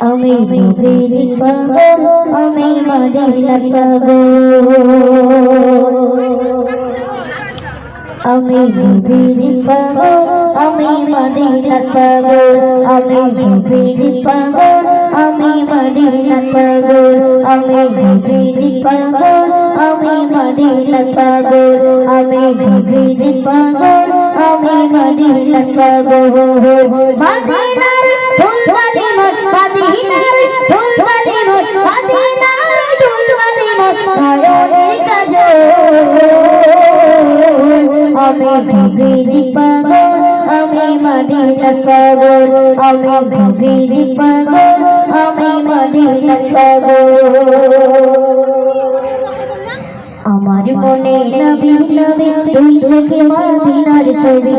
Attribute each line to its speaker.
Speaker 1: আমি নবীর পাগল, আমি মদিনার পাগল। আমি নবীর পাগল, আমি মদিনার পাগল। আমি নবীর পাগল, আমি মদিনার পাগল। আমি নবীর পাগল, আমি মদিনার পাগল। আমি নবীর পাগল, আমি মদিনার পাগল। মদিনার ফুলবাড়ি মত, মদিনার ফুলবাড়ি মত, মদিনার ফুলবাড়ি মত, নয়নের কাজল। আমি নবীর পাগল, আমি মদিনার পাগল। আমি নবীর পাগল, আমি মদিনার পাগল। আমার মনে নবী নবী, দুই চোখে মদিনার ছবি।